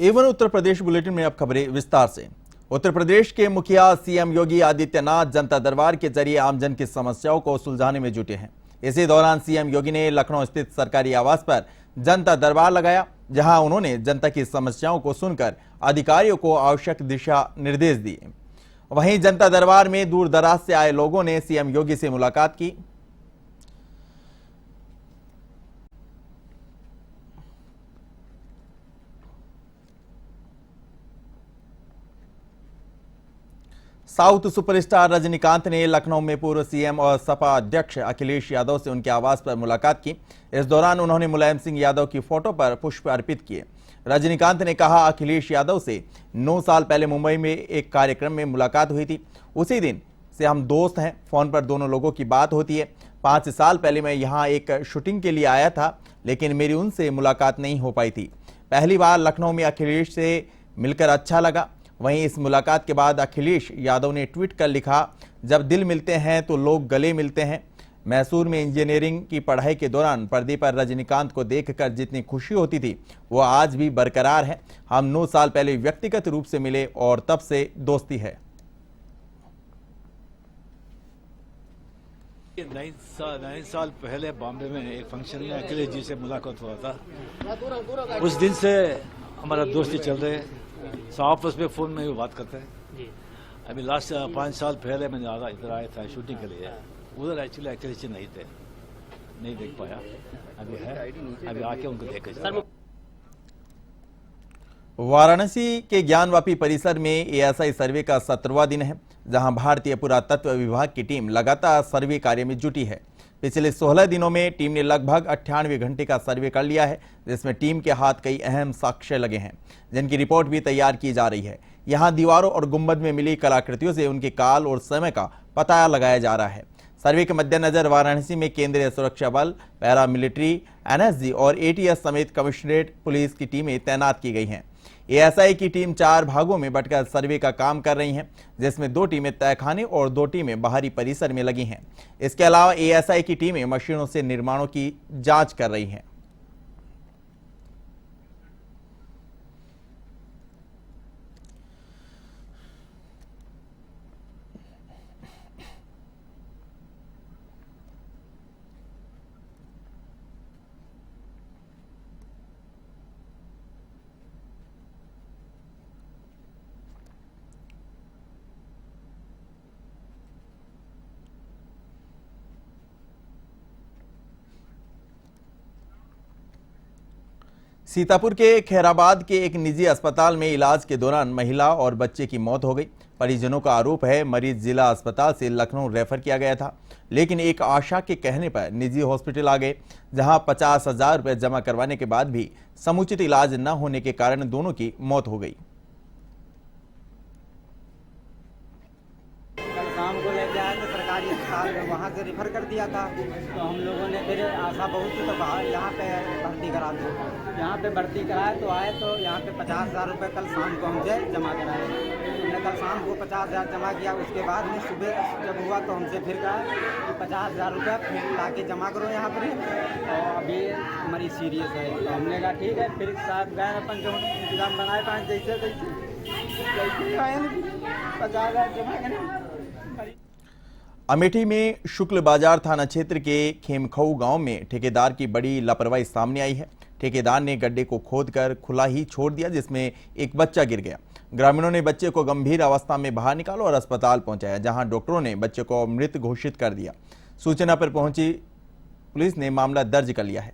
Avon Uttar Pradesh bulletin में अब खबरें विस्तार से। उत्तर प्रदेश के मुखिया सीएम योगी आदित्यनाथ जनता दरबार के जरिए आमजन की समस्याओं को सुलझाने में जुटे हैं। इसी दौरान सीएम योगी ने लखनऊ स्थित सरकारी आवास पर जनता दरबार लगाया, जहां उन्होंने जनता की समस्याओं को सुनकर अधिकारियों को आवश्यक दिशा निर्देश दिए। वहीं जनता दरबार में दूर दराज से आए लोगों ने सीएम योगी से मुलाकात की। साउथ सुपरस्टार रजनीकांत ने लखनऊ में पूर्व सीएम और सपा अध्यक्ष अखिलेश यादव से उनके आवास पर मुलाकात की। इस दौरान उन्होंने मुलायम सिंह यादव की फोटो पर पुष्प अर्पित किए। रजनीकांत ने कहा, अखिलेश यादव से 9 साल पहले मुंबई में एक कार्यक्रम में मुलाकात हुई थी। उसी दिन से हम दोस्त हैं। फोन पर दोनों लोगों की बात होती है। 5 साल पहले मैं यहाँ एक शूटिंग के लिए आया था, लेकिन मेरी उनसे मुलाकात नहीं हो पाई थी। पहली बार लखनऊ में अखिलेश से मिलकर अच्छा लगा। वहीं इस मुलाकात के बाद अखिलेश यादव ने ट्वीट कर लिखा, जब दिल मिलते हैं तो लोग गले मिलते हैं। मैसूर में इंजीनियरिंग की पढ़ाई के दौरान पर्दे पर रजनीकांत को देखकर जितनी खुशी होती थी, वो आज भी बरकरार है। हम 9 साल पहले व्यक्तिगत रूप से मिले और तब से दोस्ती है। 9 साल पहले बॉम्बे में एक फंक्शन में अखिलेश जी से मुलाकात हुआ था। उस दिन से हमारा दोस्ती चल रही है। आपस में फोन में भी बात करते हैं। अभी लास्ट 5 साल पहले मैंने इधर आया था शूटिंग के लिए। उधर एक्चुअली अखिलेश जी नहीं थे, नहीं देख पाया। अभी है, अभी आके उनको देखे। वाराणसी के ज्ञानवापी परिसर में एएसआई सर्वे का 17वां दिन है, जहां भारतीय पुरातत्व विभाग की टीम लगातार सर्वे कार्य में जुटी है। पिछले 16 दिनों में टीम ने लगभग 98 घंटे का सर्वे कर लिया है, जिसमें टीम के हाथ कई अहम साक्ष्य लगे हैं, जिनकी रिपोर्ट भी तैयार की जा रही है। यहां दीवारों और गुंबद में मिली कलाकृतियों से उनके काल और समय का पता लगाया जा रहा है। सर्वे के मद्देनजर वाराणसी में केंद्रीय सुरक्षा बल, पैरामिलिट्री, एनएसजी और एटीएस समेत कमिश्नरेट पुलिस की टीमें तैनात की गई हैं। एएसआई की टीम 4 भागों में बंटकर सर्वे का काम कर रही हैं, जिसमें 2 टीमें तहखाने और 2 टीमें बाहरी परिसर में लगी हैं। इसके अलावा एएसआई की टीमें मशीनों से निर्माणों की जांच कर रही हैं। सीतापुर के खैराबाद के एक निजी अस्पताल में इलाज के दौरान महिला और बच्चे की मौत हो गई। परिजनों का आरोप है, मरीज जिला अस्पताल से लखनऊ रेफर किया गया था, लेकिन एक आशा के कहने पर निजी हॉस्पिटल आ गए, जहां 50,000 रुपये जमा करवाने के बाद भी समुचित इलाज न होने के कारण दोनों की मौत हो गई। शाम को लेके आए तो सरकारी अस्पताल में वहाँ से रेफर कर दिया था। तो हम लोगों ने फिर आशा बहुत थी तो बाहर यहाँ पे भर्ती करा दो। यहाँ पे भर्ती कराए तो आए तो यहाँ पे 50,000 रुपये कल शाम को हमसे जमा कराए। हमने कल शाम को 50,000 जमा किया। उसके बाद में सुबह जब हुआ तो हमसे फिर कहा कि 50,000 रुपये फिर ला के जमा करो यहाँ पर, और अभी मरीज सीरियस है। तो हमने कहा ठीक है। फिर साहब गए अपन जो इंतजाम बनाए पाए जैसे 50,000 जमा करें। अमेठी में शुक्ल बाजार थाना क्षेत्र के खेमखऊ गांव में ठेकेदार की बड़ी लापरवाही सामने आई है। ठेकेदार ने गड्ढे को खोदकर खुला ही छोड़ दिया, जिसमें एक बच्चा गिर गया। ग्रामीणों ने बच्चे को गंभीर अवस्था में बाहर निकाला और अस्पताल पहुंचाया, जहां डॉक्टरों ने बच्चे को मृत घोषित कर दिया। सूचना पर पहुंची पुलिस ने मामला दर्ज कर लिया है।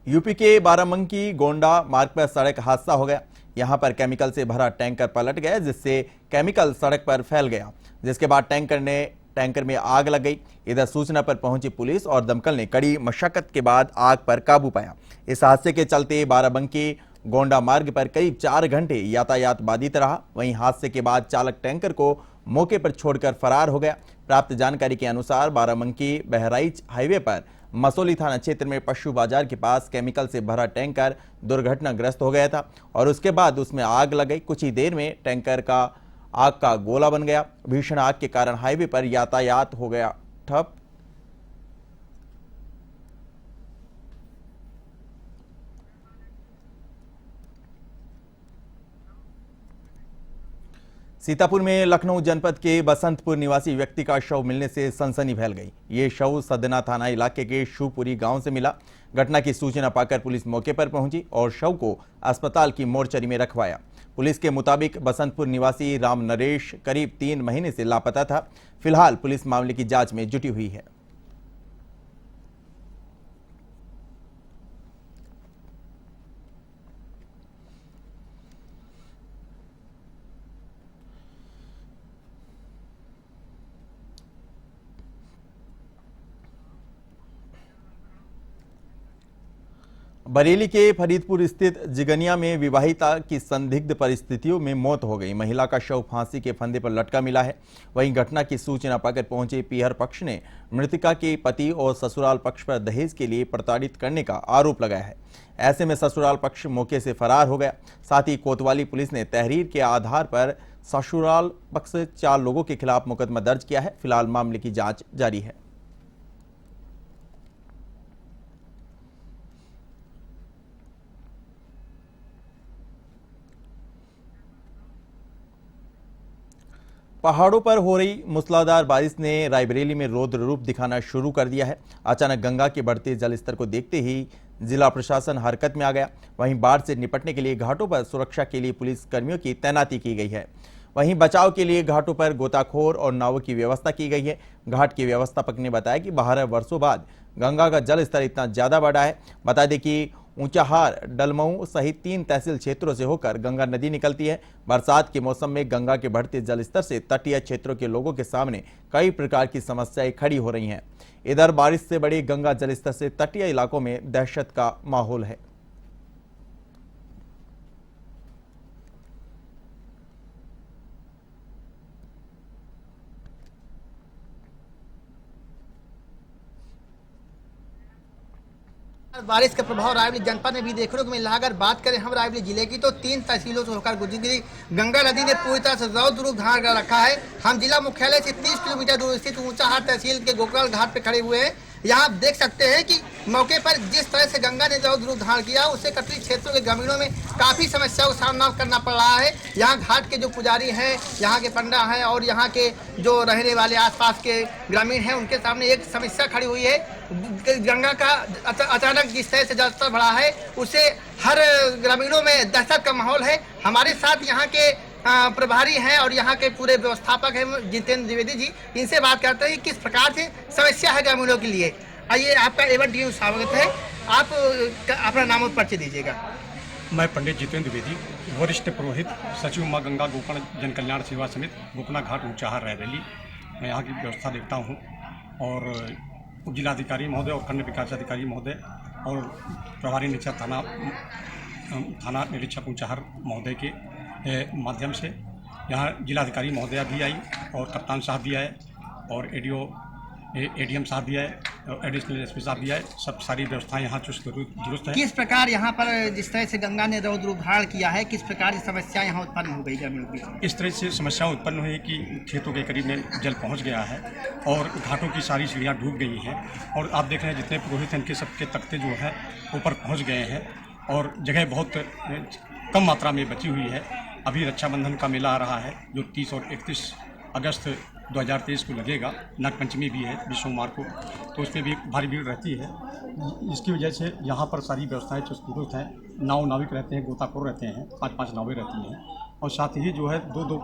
यूपी के बाराबंकी गोंडा मार्ग पर सड़क हादसा हो गया। यहां पर केमिकल से भरा टैंकर पलट गया, जिससे केमिकल सड़क पर फैल गया, जिसके बाद टैंकर में आग लग गई। इधर सूचना पर पहुंची पुलिस और दमकल ने कड़ी मशक्कत के बाद आग पर काबू पाया। इस हादसे के चलते बाराबंकी गोंडा मार्ग पर करीब 4 घंटे यातायात बाधित रहा। वहीं हादसे के बाद चालक टैंकर को मौके पर छोड़कर फरार हो गया। प्राप्त जानकारी के अनुसार बाराबंकी बहराइच हाईवे पर मसौली थाना क्षेत्र में पशु बाजार के पास केमिकल से भरा टैंकर दुर्घटनाग्रस्त हो गया था और उसके बाद उसमें आग लग गई। कुछ ही देर में टैंकर का आग का गोला बन गया। भीषण आग के कारण हाईवे पर यातायात हो गया ठप। सीतापुर में लखनऊ जनपद के बसंतपुर निवासी व्यक्ति का शव मिलने से सनसनी फैल गई। ये शव सदना थाना इलाके के शिवपुरी गांव से मिला। घटना की सूचना पाकर पुलिस मौके पर पहुंची और शव को अस्पताल की मोर्चरी में रखवाया। पुलिस के मुताबिक बसंतपुर निवासी राम नरेश करीब 3 महीने से लापता था। फिलहाल पुलिस मामले की जांच में जुटी हुई है। बरेली के फरीदपुर स्थित जिगनिया में विवाहिता की संदिग्ध परिस्थितियों में मौत हो गई। महिला का शव फांसी के फंदे पर लटका मिला है। वहीं घटना की सूचना पाकर पहुंचे पीहर पक्ष ने मृतका के पति और ससुराल पक्ष पर दहेज के लिए प्रताड़ित करने का आरोप लगाया है। ऐसे में ससुराल पक्ष मौके से फरार हो गया। साथ ही कोतवाली पुलिस ने तहरीर के आधार पर ससुराल पक्ष से 4 लोगों के खिलाफ मुकदमा दर्ज किया है। फिलहाल मामले की जाँच जारी है। पहाड़ों पर हो रही मूसलाधार बारिश ने रायबरेली में रौद्र रूप दिखाना शुरू कर दिया है। अचानक गंगा के बढ़ते जलस्तर को देखते ही जिला प्रशासन हरकत में आ गया। वहीं बाढ़ से निपटने के लिए घाटों पर सुरक्षा के लिए पुलिस कर्मियों की तैनाती की गई है। वहीं बचाव के लिए घाटों पर गोताखोर और नावों की व्यवस्था की गई है। घाट के व्यवस्थापक ने बताया कि 12 वर्षों बाद गंगा का जल स्तर इतना ज्यादा बढ़ा है। बता दें कि ऊंचाहार, डलमऊ सहित 3 तहसील क्षेत्रों से होकर गंगा नदी निकलती है। बरसात के मौसम में गंगा के बढ़ते जलस्तर से तटीय क्षेत्रों के लोगों के सामने कई प्रकार की समस्याएं खड़ी हो रही हैं। इधर बारिश से बढ़े गंगा जलस्तर से तटीय इलाकों में दहशत का माहौल है। बारिश का प्रभाव रायबरेली जनपद में भी देखने को मिल रहा है। अगर बात करें हम रायबरेली जिले की तो 3 तहसीलों से होकर गुजरी गंगा नदी ने पूरी तरह से रौद्र रूप धारण कर रखा है। हम जिला मुख्यालय से 30 किलोमीटर दूर स्थित ऊंचाहार तहसील के गोकलाल घाट पे खड़े हुए हैं। यहाँ आप देख सकते हैं कि मौके पर जिस तरह से गंगा ने रौद्र रूप धारण किया, उससे तटीय क्षेत्रों के ग्रामीणों में काफी समस्याओं का सामना करना पड़ रहा है। यहाँ घाट के जो पुजारी हैं, यहाँ के पंडा हैं और यहाँ के जो रहने वाले आसपास के ग्रामीण हैं, उनके सामने एक समस्या खड़ी हुई है। गंगा का अचानक जिस तरह से जलस्तर बढ़ा है, उससे हर ग्रामीणों में दहशत का माहौल है। हमारे साथ यहाँ के प्रभारी हैं और यहाँ के पूरे व्यवस्थापक हैं जितेंद्र द्विवेदी जी। इनसे बात करते हैं कि किस प्रकार से समस्या है ग्रामीणों के लिए। आइए, आपका एवर डी स्वागत है। आप अपना नाम और परिचय दीजिएगा। मैं पंडित जितेंद्र द्विवेदी, वरिष्ठ पुरोहित, सचिव माँ गंगा गोकर्ण जन कल्याण सेवा समिति, गोपना घाट ऊंचाहार रायबरेली। मैं यहाँ की व्यवस्था देखता हूँ और जिलाधिकारी महोदय और खंड विकास अधिकारी महोदय और प्रभारी निरीक्षक थाना निरीक्षक ऊंचाहार महोदय के माध्यम से यहाँ जिलाधिकारी महोदया भी आई और कप्तान साहब भी आए और एडीएम साहब भी आए और एडिशनल एसपी साहब भी आए। सब सारी व्यवस्थाएं यहाँ चुस्त दुरुस्त है। किस प्रकार यहाँ पर जिस तरह से गंगा ने रौद्र रूप धारण किया है, किस प्रकार की समस्या यहाँ उत्पन्न हो गई ग्रामीणों की? इस तरह से समस्या उत्पन्न हुई कि खेतों के करीब में जल पहुँच गया है और घाटों की सारी सीढ़ियाँ डूब गई हैं और आप देख रहे हैं जितने पुरोहित हैं इनके सबके तख्ते जो हैं ऊपर पहुँच गए हैं और जगह बहुत कम मात्रा में बची हुई है। अभी रक्षाबंधन का मेला आ रहा है जो 30 और 31 अगस्त 2023 को लगेगा। नागपंचमी भी है विश्व सोमवार को, तो उसमें भी भारी भीड़ रहती है। इसकी वजह से यहाँ पर सारी व्यवस्थाएं चुस्त दुरुस्त हैं। नाविक रहते हैं, गोताखोर रहते हैं, 5-5 नावें रहती हैं और साथ ही जो है 2-2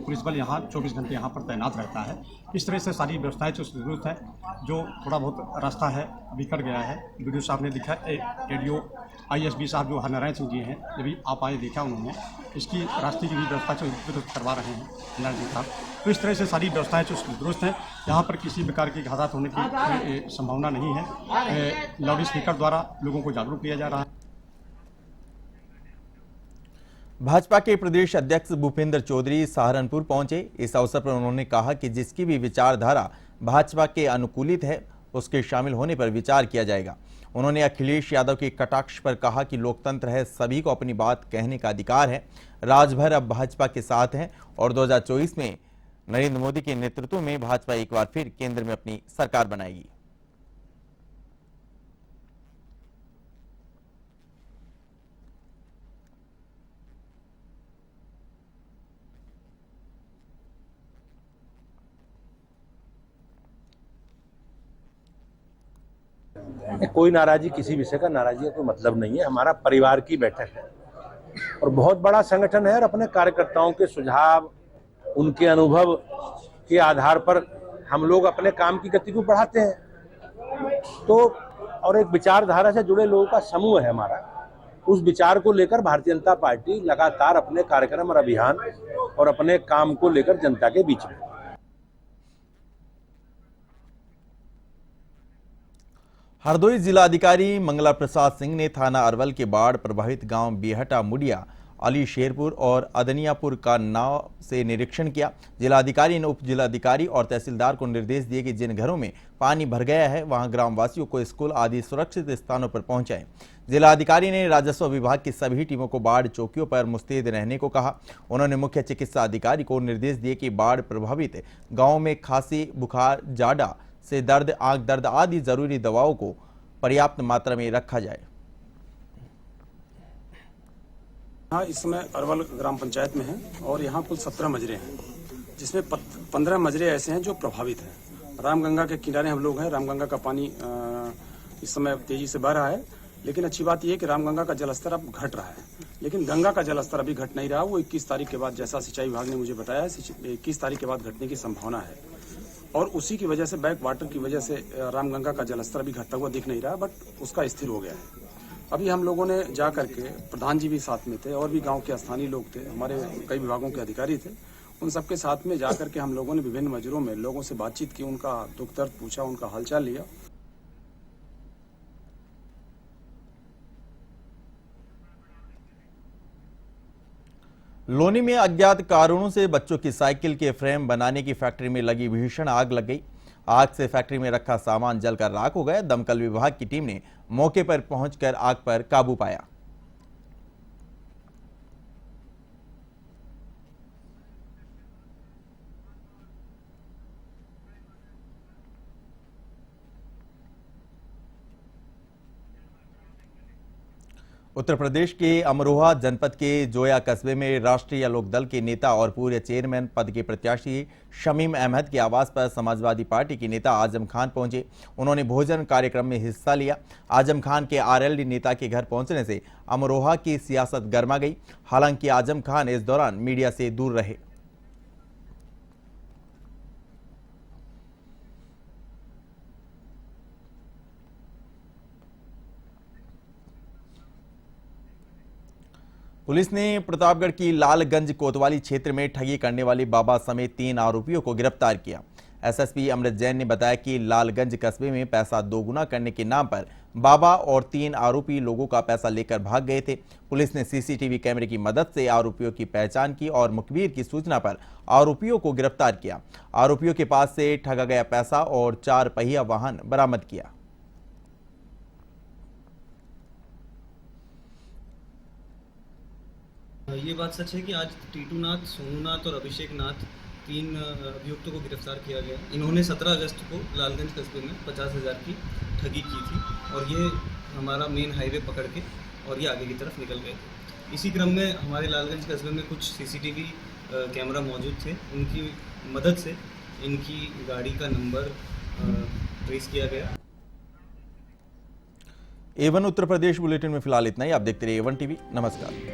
पुलिस बल यहाँ 24 घंटे यहाँ पर तैनात रहता है। इस तरह से सारी व्यवस्थाएं चुस्त दुरुस्त है। जो थोड़ा बहुत रास्ता है अभी कट गया है। वीडियो साहब ने दिखा, एडीओ ISB साहब जो हरनारायण सिंह जी हैं, जब भी आप आए देखा उन्होंने, इसकी रास्ते की भी व्यवस्था दुरुस्त करवा रहे हैं हरनारायण सिंह साहब। तो इस तरह से सारी व्यवस्थाएं चुस्त दुरुस्त हैं। यहाँ पर किसी प्रकार की घात होने की संभावना नहीं है। लाउड स्पीकर द्वारा लोगों को जागरूक किया जा रहा है। भाजपा के प्रदेश अध्यक्ष भूपेंद्र चौधरी सहारनपुर पहुंचे। इस अवसर पर उन्होंने कहा कि जिसकी भी विचारधारा भाजपा के अनुकूलित है उसके शामिल होने पर विचार किया जाएगा। उन्होंने अखिलेश यादव के कटाक्ष पर कहा कि लोकतंत्र है, सभी को अपनी बात कहने का अधिकार है। राजभर अब भाजपा के साथ हैं और 2024 में नरेंद्र मोदी के नेतृत्व में भाजपा एक बार फिर केंद्र में अपनी सरकार बनाएगी। कोई नाराजी, किसी विषय का नाराजी का कोई मतलब नहीं है। हमारा परिवार की बैठक है और बहुत बड़ा संगठन है और अपने कार्यकर्ताओं के सुझाव, उनके अनुभव के आधार पर हम लोग अपने काम की गति को बढ़ाते हैं। तो और एक विचारधारा से जुड़े लोगों का समूह है हमारा। उस विचार को लेकर भारतीय जनता पार्टी लगातार अपने कार्यक्रम और अभियान और अपने काम को लेकर जनता के बीच में। हरदोई जिलाधिकारी मंगला प्रसाद सिंह ने थाना अरवल के बाढ़ प्रभावित गांव बेहटा मुडिया, अली शेरपुर और अदनियापुर का नाव से निरीक्षण किया। जिलाधिकारी ने उप जिलाधिकारी और तहसीलदार को निर्देश दिए कि जिन घरों में पानी भर गया है वहां ग्रामवासियों को स्कूल आदि सुरक्षित स्थानों पर पहुंचाएं। जिलाधिकारी ने राजस्व विभाग की सभी टीमों को बाढ़ चौकियों पर मुस्तैद रहने को कहा। उन्होंने मुख्य चिकित्सा अधिकारी को निर्देश दिए कि बाढ़ प्रभावित गाँव में खांसी, बुखार, जाड़ा से दर्द, आंख दर्द आदि जरूरी दवाओं को पर्याप्त मात्रा में रखा जाए। हाँ, इस समय अरवल ग्राम पंचायत में है और यहाँ कुल 17 मजरे हैं, जिसमें 15 मजरे ऐसे हैं जो प्रभावित हैं। रामगंगा के किनारे हम लोग हैं। रामगंगा का पानी इस समय तेजी से बह रहा है, लेकिन अच्छी बात यह है कि रामगंगा का जलस्तर अब घट रहा है, लेकिन गंगा का जलस्तर अभी घट नहीं रहा। वो 21 तारीख के बाद, जैसा सिंचाई विभाग ने मुझे बताया, 21 तारीख के बाद घटने की संभावना है और उसी की वजह से बैक वाटर की वजह से रामगंगा का जलस्तर अभी घटता हुआ दिख नहीं रहा, बट उसका स्थिर हो गया है। अभी हम लोगों ने जा करके, प्रधान जी भी साथ में थे और भी गांव के स्थानीय लोग थे, हमारे कई विभागों के अधिकारी थे, उन सबके साथ में जा करके हम लोगों ने विभिन्न मजरों में लोगों से बातचीत की, उनका दुख दर्द पूछा, उनका हालचाल लिया। लोनी में अज्ञात कारणों से बच्चों की साइकिल के फ्रेम बनाने की फैक्ट्री में लगी भीषण आग लग गई। आग से फैक्ट्री में रखा सामान जलकर राख हो गया। दमकल विभाग की टीम ने मौके पर पहुंचकर आग पर काबू पाया। उत्तर प्रदेश के अमरोहा जनपद के जोया कस्बे में राष्ट्रीय लोकदल के नेता और पूर्व चेयरमैन पद के प्रत्याशी शमीम अहमद के आवास पर समाजवादी पार्टी के नेता आजम खान पहुंचे। उन्होंने भोजन कार्यक्रम में हिस्सा लिया। आजम खान के आरएलडी नेता के घर पहुंचने से अमरोहा की सियासत गर्मा गई। हालांकि आजम खान इस दौरान मीडिया से दूर रहे। पुलिस ने प्रतापगढ़ की लालगंज कोतवाली क्षेत्र में ठगी करने वाले बाबा समेत 3 आरोपियों को गिरफ्तार किया। एसएसपी अमृत जैन ने बताया कि लालगंज कस्बे में पैसा दोगुना करने के नाम पर बाबा और 3 आरोपी लोगों का पैसा लेकर भाग गए थे। पुलिस ने सीसीटीवी कैमरे की मदद से आरोपियों की पहचान की और मुखबिर की सूचना पर आरोपियों को गिरफ्तार किया। आरोपियों के पास से ठगा गया पैसा और 4 पहिया वाहन बरामद किया। ये बात सच है कि आज टीटू नाथ, सोनू नाथ और अभिषेक नाथ 3 अभियुक्तों को गिरफ्तार किया गया। इन्होंने 17 अगस्त को लालगंज कस्बे में 50,000 की ठगी की थी और ये हमारा मेन हाईवे पकड़ के और ये आगे की तरफ निकल गए थे। इसी क्रम में हमारे लालगंज कस्बे में कुछ सीसीटीवी कैमरा मौजूद थे। उनकी मदद से इनकी गाड़ी का नंबर ट्रेस किया गया। A1 उत्तर प्रदेश बुलेटिन में फिलहाल इतना ही। आप देखते रहिए A1 टीवी। नमस्कार।